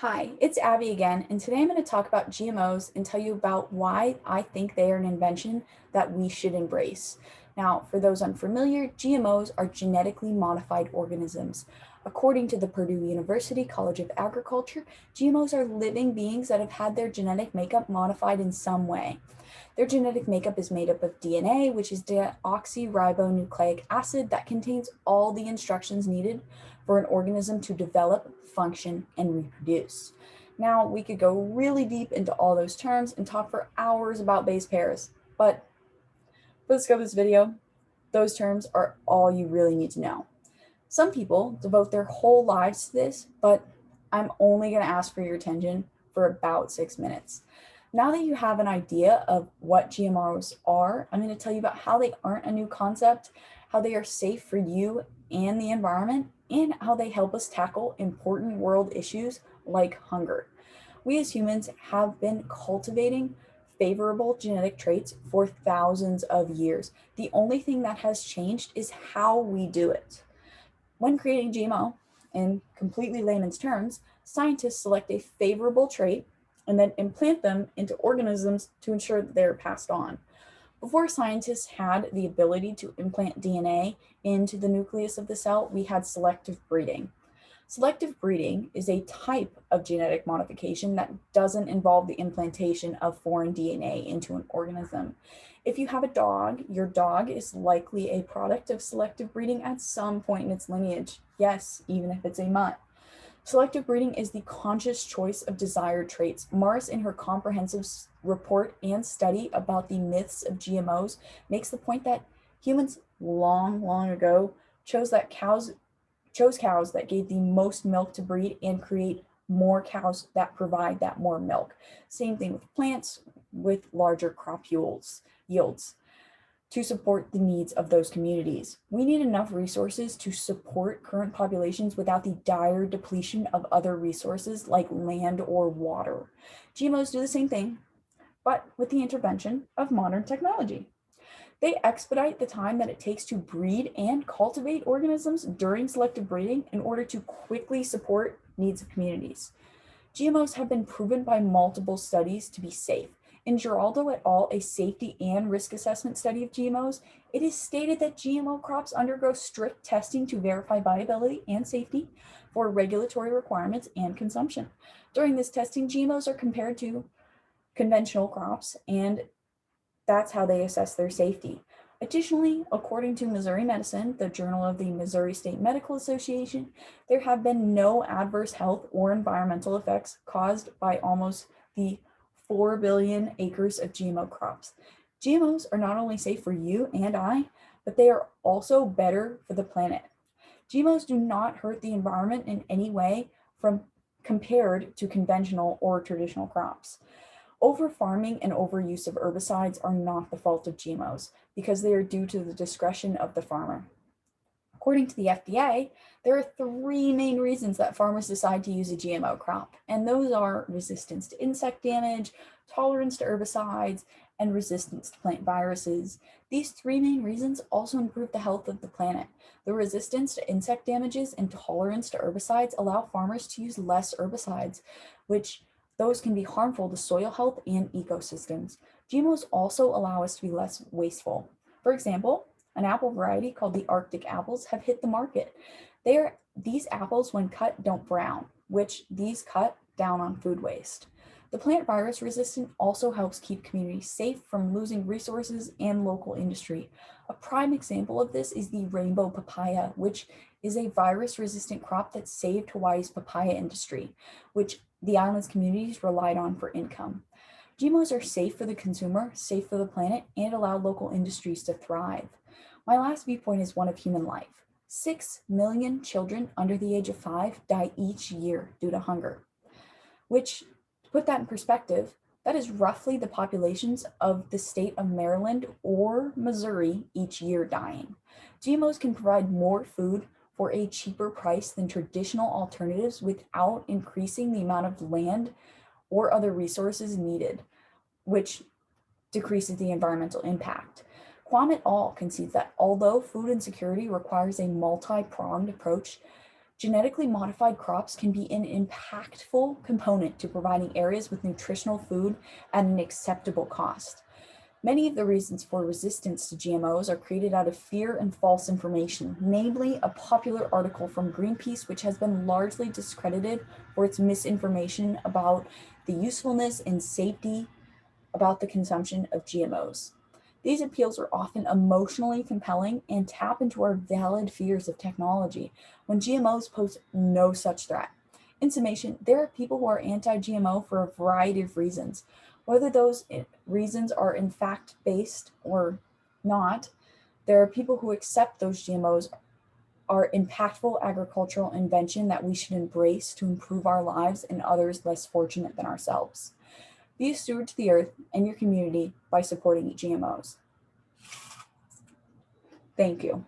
Hi, it's Abby again, and today I'm going to talk about GMOs and tell you about why I think they are an invention that we should embrace. Now, for those unfamiliar, GMOs are genetically modified organisms. According to the Purdue University College of Agriculture, GMOs are living beings that have had their genetic makeup modified in some way. Their genetic makeup is made up of DNA, which is deoxyribonucleic acid that contains all the instructions needed for an organism to develop, function, and reproduce. Now, we could go really deep into all those terms and talk for hours about base pairs, but for the scope of this video, those terms are all you really need to know. Some people devote their whole lives to this, but I'm only going to ask for your attention for about 6 minutes. Now that you have an idea of what GMOs are, I'm going to tell you about how they aren't a new concept, how they are safe for you and the environment, and how they help us tackle important world issues like hunger. We as humans have been cultivating favorable genetic traits for thousands of years. The only thing that has changed is how we do it. When creating GMO, in completely layman's terms, scientists select a favorable trait and then implant them into organisms to ensure that they're passed on. Before scientists had the ability to implant DNA into the nucleus of the cell, we had selective breeding. Selective breeding is a type of genetic modification that doesn't involve the implantation of foreign DNA into an organism. If you have a dog, your dog is likely a product of selective breeding at some point in its lineage. Yes, even if it's a mutt. Selective breeding is the conscious choice of desired traits. Morris, in her comprehensive report and study about the myths of GMOs, makes the point that humans long ago chose cows that gave the most milk to breed and create more cows that provide that more milk. Same thing with plants with larger crop yields to support the needs of those communities. We need enough resources to support current populations without the dire depletion of other resources like land or water. GMOs do the same thing, but with the intervention of modern technology. They expedite the time that it takes to breed and cultivate organisms during selective breeding in order to quickly support needs of communities. GMOs have been proven by multiple studies to be safe. In Giraldo et al., a safety and risk assessment study of GMOs, it is stated that GMO crops undergo strict testing to verify viability and safety for regulatory requirements and consumption. During this testing, GMOs are compared to conventional crops, and that's how they assess their safety. Additionally, according to Missouri Medicine, the Journal of the Missouri State Medical Association, there have been no adverse health or environmental effects caused by almost the 4 billion acres of GMO crops. GMOs are not only safe for you and I, but they are also better for the planet. GMOs do not hurt the environment in any way from compared to conventional or traditional crops. Over-farming and overuse of herbicides are not the fault of GMOs because they are due to the discretion of the farmer. According to the FDA, there are three main reasons that farmers decide to use a GMO crop, and those are resistance to insect damage, tolerance to herbicides, and resistance to plant viruses. These three main reasons also improve the health of the planet. The resistance to insect damages and tolerance to herbicides allow farmers to use less herbicides, which those can be harmful to soil health and ecosystems. GMOs also allow us to be less wasteful. For example, an apple variety called the Arctic apples have hit the market. These apples, when cut, don't brown, which these cut down on food waste. The plant virus resistant also helps keep communities safe from losing resources and local industry. A prime example of this is the rainbow papaya, which is a virus-resistant crop that saved Hawaii's papaya industry, which the island's communities relied on for income. GMOs are safe for the consumer, safe for the planet, and allow local industries to thrive. My last viewpoint is one of human life. 6 million children under the age of 5 die each year due to hunger, which, to put that in perspective, that is roughly the populations of the state of Maryland or Missouri each year dying. GMOs can provide more food for a cheaper price than traditional alternatives without increasing the amount of land or other resources needed, which decreases the environmental impact. Quam et al. Concedes that although food insecurity requires a multi-pronged approach, Genetically modified crops can be an impactful component to providing areas with nutritional food at an acceptable cost. Many of the reasons for resistance to GMOs are created out of fear and false information, namely a popular article from Greenpeace, which has been largely discredited for its misinformation about the usefulness and safety about the consumption of GMOs. These appeals are often emotionally compelling and tap into our valid fears of technology when GMOs pose no such threat. In summation, there are people who are anti GMO for a variety of reasons. Whether those reasons are in fact based or not, there are people who accept those GMOs are impactful agricultural invention that we should embrace to improve our lives and others less fortunate than ourselves. Be a steward to the earth and your community by supporting GMOs. Thank you.